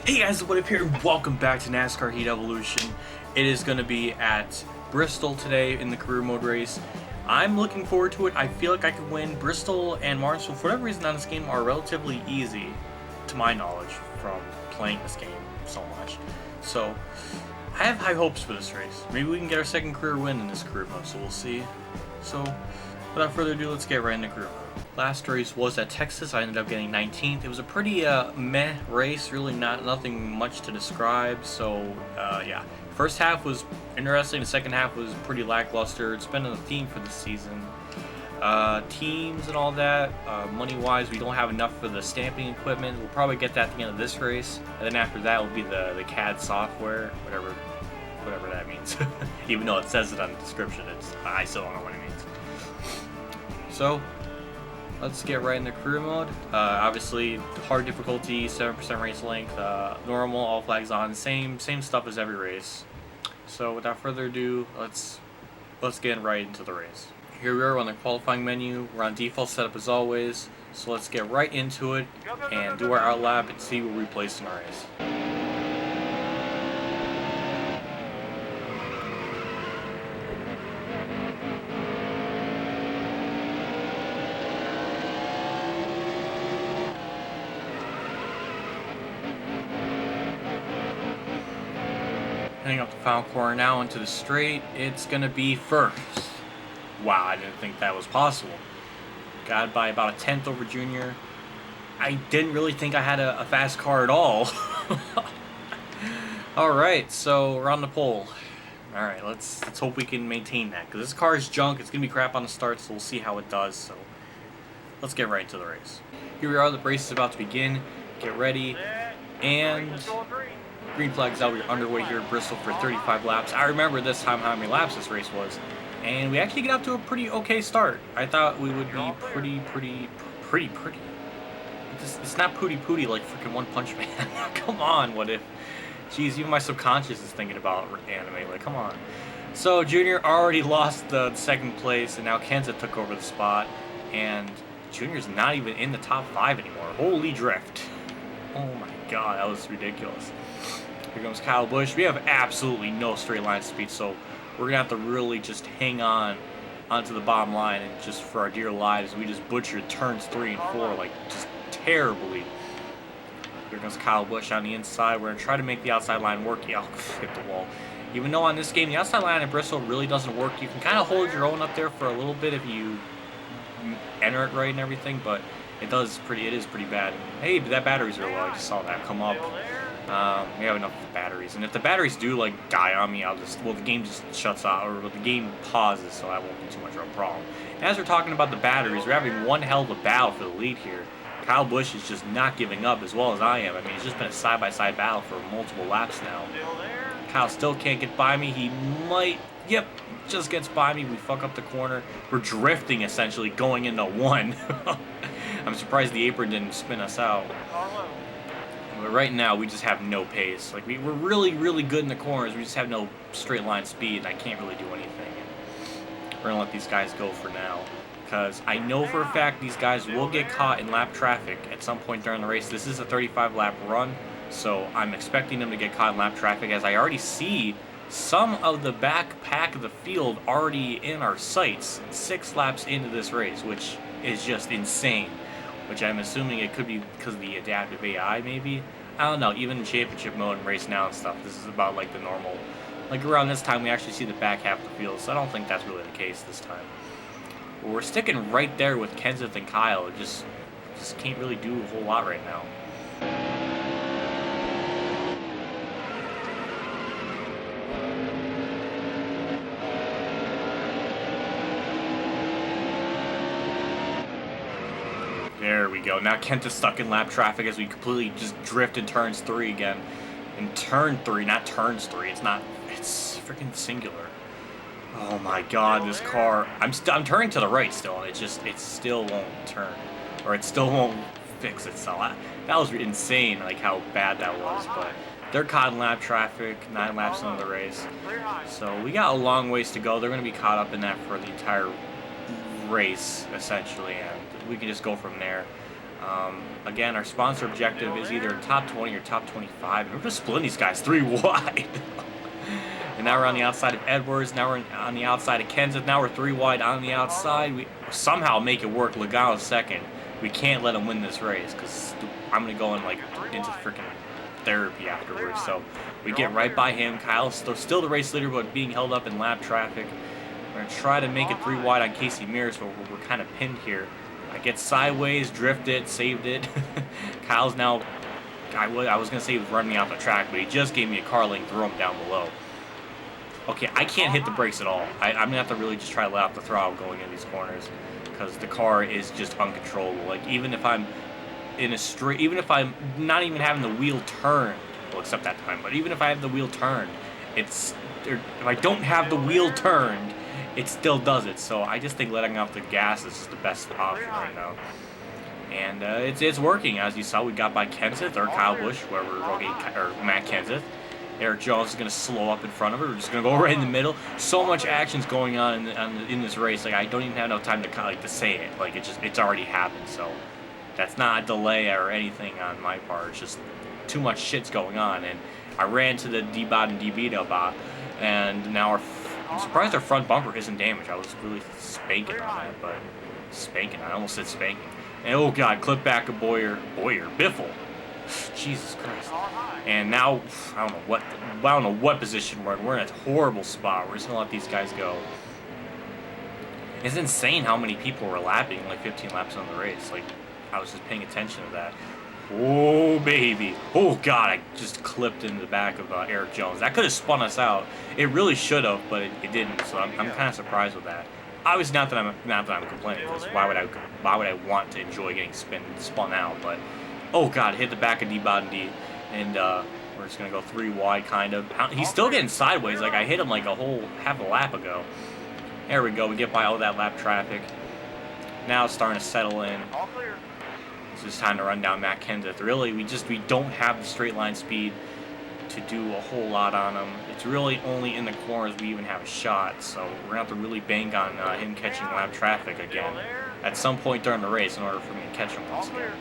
Hey guys, what up here? Welcome back to NASCAR Heat Evolution. It is going to be at Bristol today in the career mode race. I'm looking forward to it. I feel like I could win. Bristol and Martinsville, for whatever reason on this game, are relatively easy, to my knowledge, from playing this game so much. So, I have high hopes for this race. Maybe we can get our second career win in this career mode, so we'll see. So, without further ado, let's get right into career mode. Last race was at Texas. I ended up getting 19th. It was a pretty meh race, really nothing much to describe. So yeah, first half was interesting. The second half was pretty lackluster. It's been a theme for this season. Teams and all that. Money-wise, we don't have enough for the stamping equipment. We'll probably get that at the end of this race, and then after that will be the CAD software, whatever that means. Even though it says it on the description, I still don't know what it means. So, let's get right into career mode. Obviously, hard difficulty, 7% race length, normal, all flags on, same stuff as every race. So without further ado, let's get right into the race. Here we are on the qualifying menu. We're on default setup as always. So let's get right into it and do our outlap and see where we place in our race. Heading up the final corner now into the straight. It's gonna be first. Wow, I didn't think that was possible. Got by about a tenth over Junior. I didn't really think I had a fast car at all. Alright, so we're on the pole. Alright, let's hope we can maintain that. Because this car is junk, it's gonna be crap on the start, so we'll see how it does. So let's get right into the race. Here we are, the race is about to begin. Get ready. And green flag's out. We're underway here at Bristol for 35 laps. I remember this time how many laps this race was. And we actually get out to a pretty okay start. I thought we would be pretty. It's not pooty like freaking One Punch Man. Come on, what if? Jeez, even my subconscious is thinking about anime. Like, come on. So, Junior already lost the second place, and now Kenza took over the spot. And Junior's not even in the top 5 anymore. Holy drift. Oh my god, that was ridiculous. Here comes Kyle Busch. We have absolutely no straight line speed, so we're going to have to really just hang on onto the bottom line, and just for our dear lives, we just butchered turns 3 and 4, like, just terribly. Here comes Kyle Busch on the inside. We're going to try to make the outside line work. Yeah, hit the wall. Even though on this game, the outside line at Bristol really doesn't work. You can kind of hold your own up there for a little bit if you enter it right and everything, but it is pretty bad. Hey, that battery's real low. I just saw that come up. We have enough batteries, and if the batteries do like die on me, the game just shuts off, or the game pauses, so that won't be too much of a problem. And as we're talking about the batteries, we're having one hell of a battle for the lead here. Kyle Busch is just not giving up as well as I am. I mean, it's just been a side-by-side battle for multiple laps now. Kyle still can't get by me. He might, yep, just gets by me. We fuck up the corner. We're drifting essentially, going into one. I'm surprised the apron didn't spin us out. But right now, we just have no pace. Like, we're really good in the corners. We just have no straight line speed, and I can't really do anything. We're going to let these guys go for now, because I know for a fact these guys will get caught in lap traffic at some point during the race. This is a 35-lap run, so I'm expecting them to get caught in lap traffic, as I already see some of the back pack of the field already in our sights 6 laps into this race, which is just insane. Which I'm assuming it could be because of the adaptive AI, maybe. I don't know, even in championship mode and race now and stuff, this is about like the normal. Like around this time, we actually see the back half of the field, so I don't think that's really the case this time. But we're sticking right there with Kenseth and Kyle. It just can't really do a whole lot right now. There we go. Now Kent is stuck in lap traffic as we completely just drift in turns 3 again. In turn 3, not turns 3. It's freaking singular. Oh my god, this car. I'm turning to the right still, and it still won't turn, or it still won't fix itself. That was insane, like how bad that was. But they're caught in lap traffic, 9 laps into the race. So we got a long ways to go. They're going to be caught up in that for the entire race, essentially, and we can just go from there. Again, our sponsor objective is either top 20 or top 25. And we're just splitting these guys 3 wide. And now we're on the outside of Edwards. Now we're on the outside of Kenseth. Now we're 3 wide on the outside. We somehow make it work. Logano's second. We can't let him win this race because I'm going to go in like into freaking therapy afterwards. So we get right by him. Kyle's still the race leader, but being held up in lap traffic. We're going to try to make it 3 wide on Casey Mears, but we're kind of pinned here. I get sideways, drift it, saved it. Kyle's now, I was going to say he was running me off the track, but he just gave me a car lane, throw him down below. Okay, I can't hit the brakes at all. I'm going to have to really just try to let off the throttle going in these corners because the car is just uncontrollable. Like, even if I'm in a straight, even if I'm not even having the wheel turned, well, except that time, but even if I have the wheel turned, if I don't have the wheel turned, it still does it. So I just think letting off the gas is the best option right now. And it's working. As you saw, we got by Kenseth or Kyle Busch, or Matt Kenseth. Eric Jones is going to slow up in front of her. We're just going to go right in the middle. So much action's going on in this race. Like, I don't even have enough time to say it. Like, it's already happened. So that's not a delay or anything on my part. It's just too much shit's going on. And I ran to the D-Bot and D-Bot, and now I'm surprised our front bumper isn't damaged. I was really spanking on that, but I almost said spanking. And oh god, clip back of Biffle. Jesus Christ. And now I don't know what position we're in. We're in a horrible spot. We're just gonna let these guys go. It's insane how many people were lapping, like 15 laps on the race. Like, I was just paying attention to that. Oh baby. Oh god, I just clipped into the back of Eric Jones. That could have spun us out. It really should have, but it didn't. So I'm kind of surprised with that. Obviously, not that I'm complaining, because why would I want to enjoy getting spun out? But oh god, hit the back of D-Bot and D, and we're just gonna go 3 wide, kind of. He's still getting sideways. Like, I hit him like a whole half a lap ago. There we go. We get by all that lap traffic. Now it's starting to settle in. It's just time to run down Matt Kenseth. Really, we don't have the straight line speed to do a whole lot on him. It's really only in the corners we even have a shot, so we're going to have to really bank on him catching lap traffic again at some point during the race in order for me to catch him once again.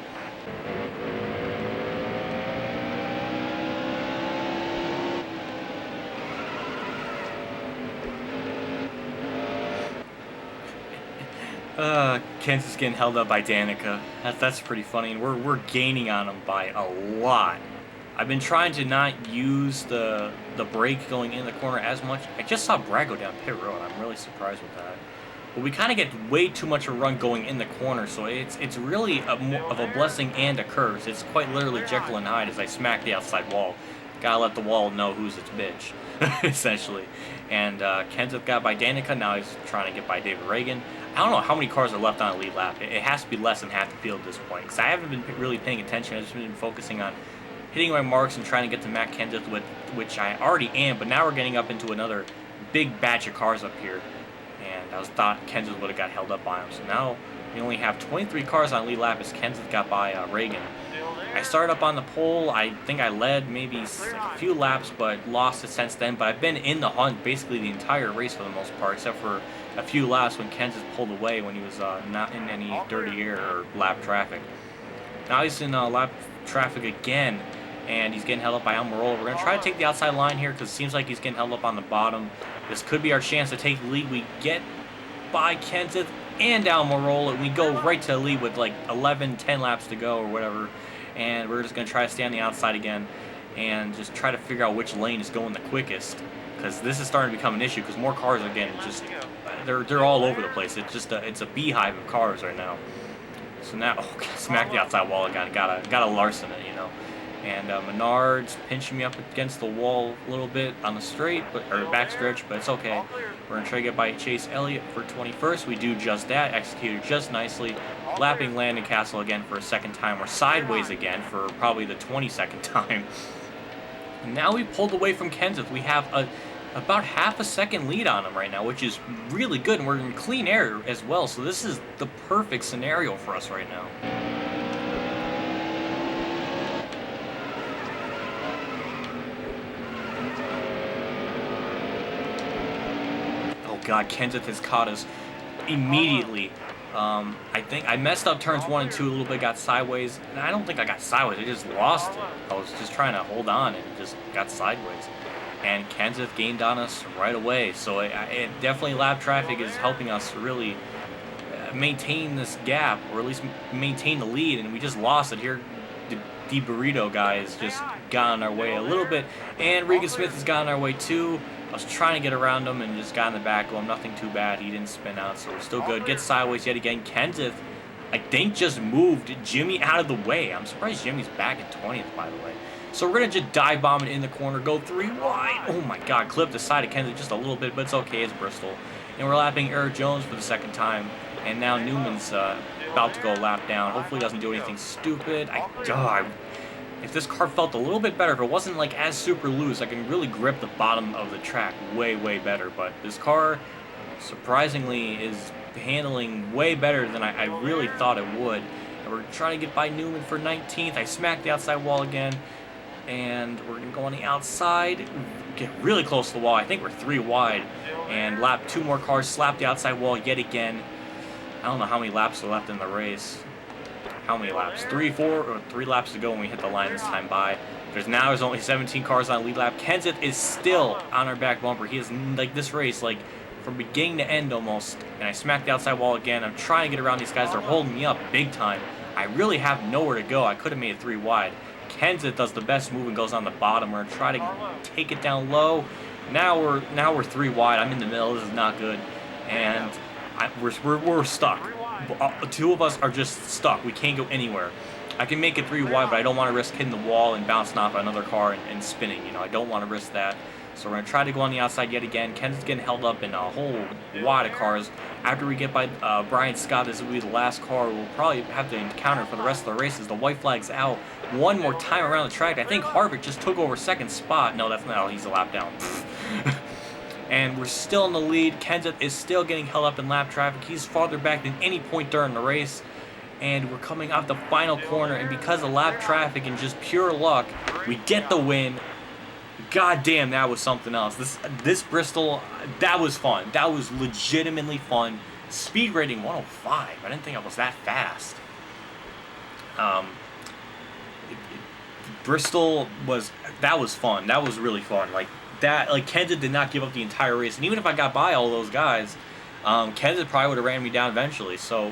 Kenseth's getting held up by Danica. That's pretty funny, and we're gaining on him by a lot. I've been trying to not use the brake going in the corner as much. I just saw Brad go down pit road. I'm really surprised with that. But we kind of get way too much of a run going in the corner, so it's really of a blessing and a curse. It's quite literally Jekyll and Hyde as I smack the outside wall. Gotta let the wall know who's its bitch, essentially. And Kenseth got by Danica. Now he's trying to get by David Reagan. I don't know how many cars are left on the lead lap. It has to be less than half the field at this point, because I haven't been really paying attention. I've just been focusing on hitting my marks and trying to get to Matt Kenseth, which I already am, but now we're getting up into another big batch of cars up here, and I thought Kenseth would have got held up by him. So now we only have 23 cars on lead lap as Kenseth got by Reagan. I started up on the pole. I think I led maybe a few laps, but lost it since then. But I've been in the hunt basically the entire race for the most part, except for a few laps when Kenseth pulled away when he was not in any dirty air or lap traffic. Now he's in lap traffic again, and he's getting held up by Almirola. We're going to try to take the outside line here because it seems like he's getting held up on the bottom. This could be our chance to take the lead. We get by Kenseth and Almirola, and we go right to the lead with like 10 laps to go or whatever. And we're just going to try to stay on the outside again and just try to figure out which lane is going the quickest, because this is starting to become an issue because more cars are getting just they're all over the place. It's just it's a beehive of cars right now. So now, smack the outside wall again. Got a Larson it, you know. And Menard's pinching me up against the wall a little bit on the straight, or backstretch, but it's okay. We're gonna try to get by Chase Elliott for 21st. We do just that, executed just nicely. Lapping Landon Castle again for a second time. We're sideways again for probably the 22nd time. And now we pulled away from Kenseth. We have about half a second lead on him right now, which is really good, and we're in clean air as well, so this is the perfect scenario for us right now. Oh god, Kenseth has caught us immediately I think I messed up turns 1 and 2 a little bit, got sideways, and I don't think I got sideways. I just lost it. I was just trying to hold on and just got sideways. And Kenseth gained on us right away. So it definitely lap traffic is helping us really maintain this gap, or at least maintain the lead, and we just lost it here. The burrito guys just got in our way a little bit, and Regan Smith has gotten our way too. I was trying to get around him and just got in the back of him. Nothing too bad. He didn't spin out, so we're still good. Get sideways yet again. Kenseth, I think, just moved Jimmy out of the way. I'm surprised Jimmy's back at 20th, by the way. So we're going to just dive bomb it in the corner, go 3 wide. Oh my god, clip the side of Kenseth just a little bit, but it's okay. It's Bristol. And we're lapping Eric Jones for the second time. And now Newman's about to go lap down. Hopefully he doesn't do anything stupid. If this car felt a little bit better, if it wasn't like as super loose, I can really grip the bottom of the track way better. But this car, surprisingly, is handling way better than I really thought it would. And we're trying to get by Newman for 19th. I smacked the outside wall again, and we're going to go on the outside, get really close to the wall. I think we're 3 wide, and lap 2 more cars, slap the outside wall yet again. I don't know how many laps are left in the race. How many laps? 3 laps to go when we hit the line this time by. There's only 17 cars on lead lap. Kenseth is still on our back bumper. He is like this race, like from beginning to end almost. And I smacked the outside wall again. I'm trying to get around these guys. They're holding me up big time. I really have nowhere to go. I could have made it 3 wide. Kenseth does the best move and goes on the bottom. We're gonna try to take it down low. Now we're 3 wide. I'm in the middle. This is not good, and we're stuck. 2 of us are just stuck. We can't go anywhere. I can make it 3 wide, but I don't want to risk hitting the wall and bouncing off another car and spinning. You know, I don't want to risk that. So we're going to try to go on the outside yet again. Kenseth's getting held up in a whole wad of cars. After we get by Brian Scott, this will be the last car we'll probably have to encounter for the rest of the races. The white flag's out one more time around the track. I think Harvick just took over 2nd spot. No, that's not. He's a lap down. And we're still in the lead. Kenseth is still getting held up in lap traffic. He's farther back than any point during the race. And we're coming off the final corner. And because of lap traffic and just pure luck, we get the win. God damn, that was something else. This Bristol, that was fun. That was legitimately fun. Speed rating 105. I didn't think I was that fast. Bristol was fun. That was really fun. Like Kenseth did not give up the entire race, and even if I got by all those guys, Kenseth probably would have ran me down eventually. So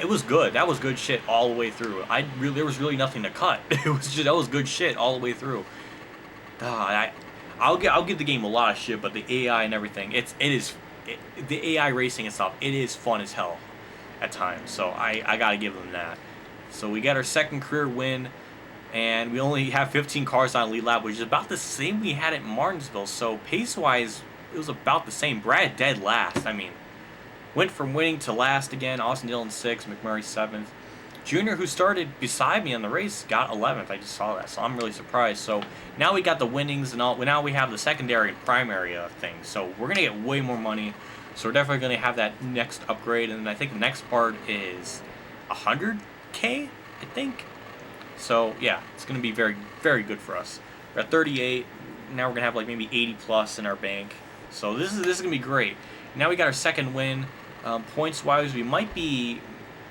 it was good. That was good shit all the way through. There was really nothing to cut. That was good shit all the way through. I'll give the game a lot of shit, but the AI and everything, the AI racing and stuff, it is fun as hell at times. So I gotta give them that. So we got our 2nd career win. And we only have 15 cars on lead lap, which is about the same we had at Martinsville. So pace-wise, it was about the same. Brad dead last. I mean, went from winning to last again. Austin Dillon 6th, McMurray 7th. Junior, who started beside me in the race, got 11th. I just saw that, so I'm really surprised. So now we got the winnings and all. Now we have the secondary and primary thing. So we're gonna get way more money. So we're definitely gonna have that next upgrade, and I think the next part is 100K, I think. So yeah, it's going to be very, very good for us. We're at 38. Now we're going to have like maybe 80 plus in our bank. So this is going to be great. Now we got our 2nd win. Points wise, we might be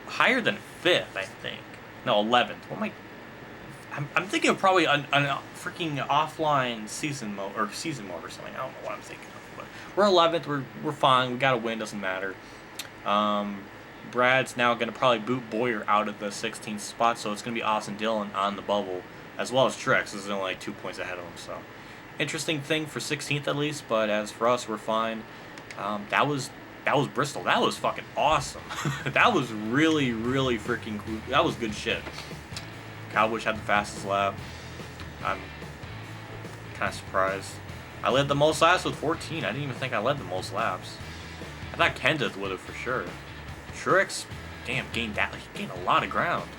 higher than 5th, I think. No, 11th. What am I? I'm thinking of probably a freaking offline season mode or something. I don't know what I'm thinking of. But we're 11th. We're fine. We got a win. Doesn't matter. Brad's now going to probably boot Boyer out of the 16th spot, so it's going to be Austin Dillon on the bubble, as well as Truex. This is only like 2 points ahead of him, so interesting thing for 16th at least. But as for us, we're fine. That was Bristol. That was fucking awesome. That was really freaking cool. That was good shit. Cowboys had the fastest lap. I'm kind of surprised. I led the most laps with 14. I didn't even think I led the most laps. I thought Kenseth would have for sure. Truex, damn, he gained a lot of ground.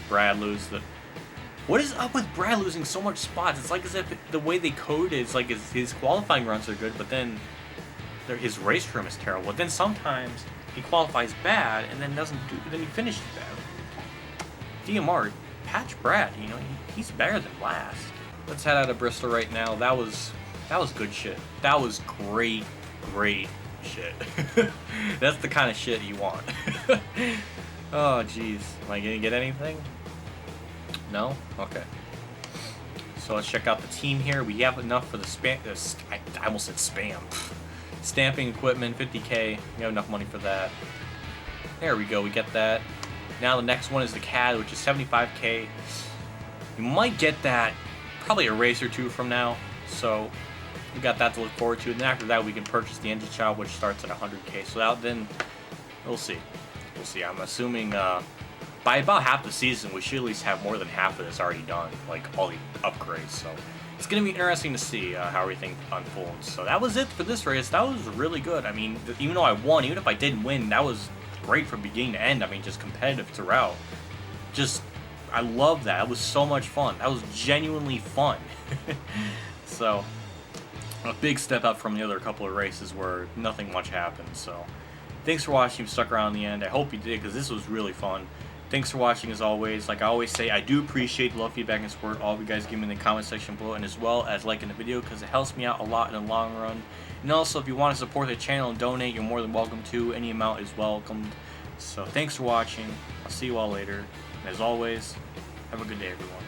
Brad loses the. What is up with Brad losing so much spots? It's like as if the way they code it, it's like his qualifying runs are good, but then his race room is terrible. But then sometimes he qualifies bad and then then he finishes bad. DMR, patch Brad. You know he's better than last. Let's head out of Bristol right now. That was good shit. That was great shit. That's the kind of shit you want. Oh, jeez. Am I gonna get anything? No? Okay. So let's check out the team here. We have enough for the spam. I almost said spam. Stamping equipment, 50K. We have enough money for that. There we go. We get that. Now the next one is the CAD, which is 75K. You might get that probably a race or two from now. So we got that to look forward to. And then after that, we can purchase the engine shop, which starts at 100K. So then we'll see. We'll see. I'm assuming by about half the season, we should at least have more than half of this already done, like all the upgrades. So it's going to be interesting to see how everything unfolds. So that was it for this race. That was really good. I mean, even though I won, even if I didn't win, that was great from beginning to end. I mean, just competitive throughout. Just, I love that. It was so much fun. That was genuinely fun. So a big step up from the other couple of races where nothing much happened. So thanks for watching. You stuck around the end. I hope you did, because this was really fun. Thanks for watching as always. Like I always say, I do appreciate the love, feedback, and support all of you guys give me in the comment section below, and as well as liking the video, because it helps me out a lot in the long run. And also, if you want to support the channel and donate, you're more than welcome to. Any amount is welcomed. So thanks for watching. I'll see you all later. And as always, have a good day, everyone.